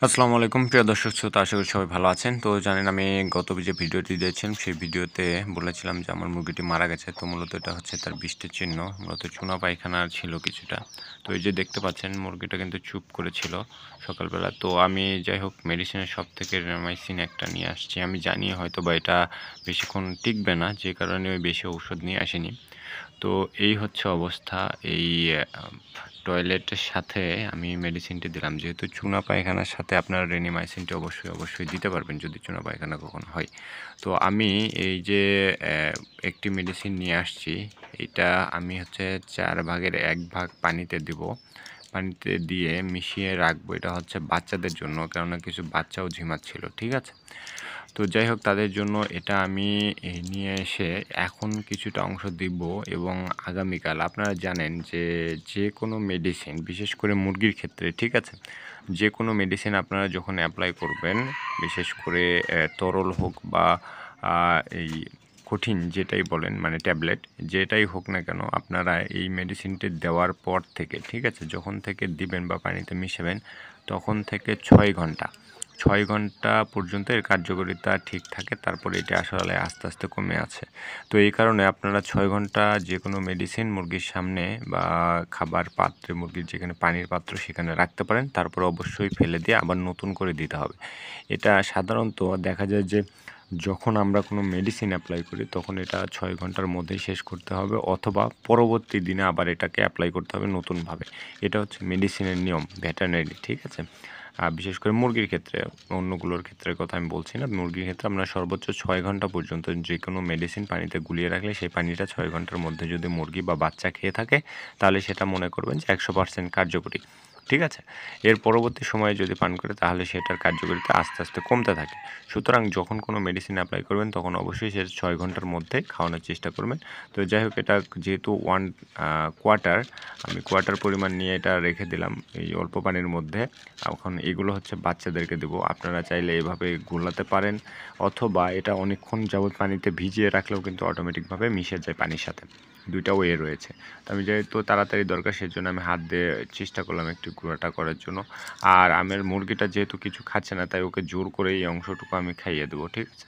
আসসালামু আলাইকুম প্রিয় দর্শক শ্রোতা, আশা করি সবাই ভালো আছেন। তো জানেন আমি গত যে ভিডিওটি দিয়েছেন সেই ভিডিওতে বলেছিলাম যে আমার মুরগিটি মারা গেছে। তো মূলত এটা হচ্ছে তার বৃষ্টির চিহ্ন। মূলত চুনা পায়খানা ছিল কিছুটা। তো এই যে দেখতে পাচ্ছেন মুরগিটা কিন্তু চুপ করেছিল সকালবেলা। তো আমি যাই হোক মেডিসিনের শপ থেকে রেনামাইসিন একটা নিয়ে আসছি। আমি জানি হয়তোবা এটা বেশিক্ষণ টিকবে না, যে কারণে আমি বেশি ঔষধ নিয়ে আসিনি। তো এই হচ্ছে অবস্থা। এই টয়লেটের সাথে আমি মেডিসিনটি দিলাম। যেহেতু চুনা পায়খানার সাথে আপনারা রেনিমাইসিনটি অবশ্যই দিতে পারবেন যদি চুনা পায়খানা কখনো হয়। তো আমি এই যে একটি মেডিসিন নিয়ে আসছি, এটা আমি হচ্ছে ৪ ভাগের ১ ভাগ পানিতে দিব। পানিতে দিয়ে মিশিয়ে রাখবো। এটা হচ্ছে বাচ্চাদের জন্য, কেননা কিছু বাচ্চাও ঝিমাচ্ছিল। ঠিক আছে? তো যাই হোক তাদের জন্য এটা আমি নিয়ে এসে এখন কিছুটা অংশ দিব এবং আগামীকাল আপনারা জানেন যে যেকোনো মেডিসিন, বিশেষ করে মুরগির ক্ষেত্রে, ঠিক আছে? যেকোনো মেডিসিন আপনারা যখন অ্যাপ্লাই করবেন, বিশেষ করে তরল হোক বা এই কঠিন যেটাই বলেন, মানে ট্যাবলেট যেটাই হোক না কেন, আপনারা এই মেডিসিনটি দেওয়ার পর থেকে, ঠিক আছে, যখন থেকে দিবেন বা পানিতে মিশাবেন তখন থেকে 6 ঘন্টা পর্যন্ত এর কার্যকারিতা ঠিক থাকে। তারপরে এটা আসলে আস্তে আস্তে কমে আছে। তো এই কারণে আপনারা 6 ঘন্টা যে কোনো মেডিসিন মুরগির সামনে বা খাবার পাত্রে, মুরগির যেখানে পানির পাত্র সেখানে রাখতে পারেন। তারপর অবশ্যই ফেলে দিয়ে আবার নতুন করে দিতে হবে। এটা সাধারণত দেখা যায় যে যখন আমরা কোনো মেডিসিন অ্যাপ্লাই করি তখন এটা 6 ঘন্টার মধ্যেই শেষ করতে হবে, অথবা পরবর্তী দিনে আবার এটাকে অ্যাপ্লাই করতে হবে নতুনভাবে। এটা হচ্ছে মেডিসিনের নিয়ম, ভেটেরিনারি, ঠিক আছে? বিশেষ করে মুরগির ক্ষেত্রে, অন্যগুলোর ক্ষেত্রের কথা আমি বলছি না। মুরগির ক্ষেত্রে আমরা সর্বোচ্চ 6 ঘন্টা পর্যন্ত যে কোনো মেডিসিন পানিতে গুলিয়ে রাখলে সেই পানিটা 6 ঘন্টার মধ্যে যদি মুরগি বা বাচ্চা খেয়ে থাকে তাহলে সেটা মনে করবেন যে 100% কার্যকরী। ঠিক আছে? এর পরবর্তী সময়ে যদি পান করে তাহলে সেটার কার্যকারিতা আস্তে আস্তে কমতে থাকে। সুতরাং যখন কোনো মেডিসিন অ্যাপ্লাই করবেন তখন অবশ্যই সেটা 6 ঘন্টার মধ্যে খাওয়ানোর চেষ্টা করবেন। তো যাই হোক, এটা যেহেতু কোয়ার্টার, আমি কোয়ার্টার পরিমাণ নিয়ে এটা রেখে দিলাম এই অল্প পানির মধ্যে। এখন এগুলো হচ্ছে বাচ্চাদেরকে দেবো। আপনারা চাইলে এভাবে গোলাতে পারেন, অথবা এটা অনেকক্ষণ যাবত পানিতে ভিজিয়ে রাখলেও কিন্তু অটোমেটিকভাবে মিশে যায় পানির সাথে। ২ টা ওয়ে রয়েছে। তো আমি যেহেতু তাড়াতাড়ি দরকার সেজন্য আমি হাত দিয়ে চেষ্টা করলাম একটু গুঁড়াটা করার জন্য। আর আমার মুরগিটা যেহেতু কিছু খাচ্ছে না তাই ওকে জোর করে এই অংশটুকু আমি খাইয়ে দেবো। ঠিক আছে?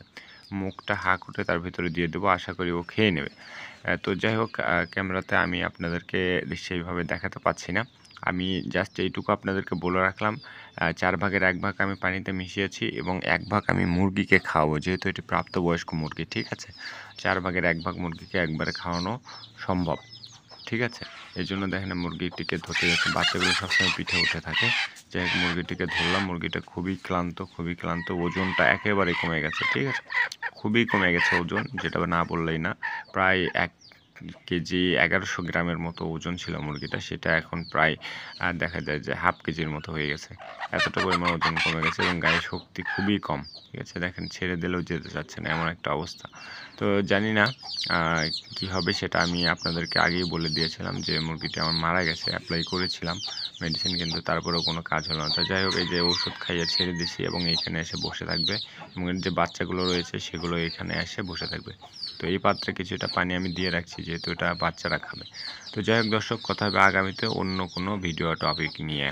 মুখটা হা করে তার ভিতরে দিয়ে দেবো। আশা করি ও খেয়ে নেবে। তো যাই হোক, ক্যামেরাতে আমি আপনাদেরকে সেইভাবে দেখাতে পাচ্ছি না। আমি জাস্ট এইটুকু আপনাদেরকে বলে রাখলাম, ৪ ভাগের ১ ভাগ আমি পানিতে মিশিয়েছি এবং ১ ভাগ আমি মুরগিকে খাওয়াবো, যেহেতু এটি প্রাপ্তবয়স্ক মুরগি। ঠিক আছে? ৪ ভাগের ১ ভাগ মুরগিকে একবারে খাওয়ানো সম্ভব। ঠিক আছে? এজন্য দেখেন মুরগিটিকে ধরতে যাচ্ছি। বাচ্চাগুলো সবসময় পিঠে উঠে থাকে। যাই হোক, মুরগিটিকে ধরলাম। মুরগিটা খুবই ক্লান্ত, খুবই ক্লান্ত। ওজনটা একেবারে কমে গেছে। ঠিক আছে? খুবই কমে গেছে ওজন, যেটা না বললেই না। প্রায় ১ কেজি ১১০০ গ্রামের মতো ওজন ছিল মুরগিটা। সেটা এখন প্রায় দেখা যায় যে হাফ কেজির মতো হয়ে গেছে। এতটা পরিমাণ ওজন কমে গেছে এবং গায়ে শক্তি খুবই কম। ঠিক আছে? দেখেন ছেড়ে দিলেও যেতে চাচ্ছে না, এমন একটা অবস্থা। তো জানি না আ কি হবে সেটা আমি আপনাদেরকে আগেই বলে দিয়েছিলাম যে মুরগিটি আমার মারা গেছে। এপ্লাই করেছিলাম মেডিসিন, কিন্তু তারপরেও কোনো কাজ হলো না। তো যাই হোক, এই যে ওষুধ খাইয়ে ছেড়ে দিছি এবং এইখানে এসে বসে থাকবে এবং এর যে বাচ্চাগুলো রয়েছে সেগুলো এখানে এসে বসে থাকবে। তো এই পাত্রে কিছুটা পানি আমি দিয়ে রাখছি যেহেতু এটা বাচ্চারা খাবে। তো যাই হোক দর্শক, কথা হবে আগামীতে অন্য কোনো ভিডিও টপিক নিয়ে।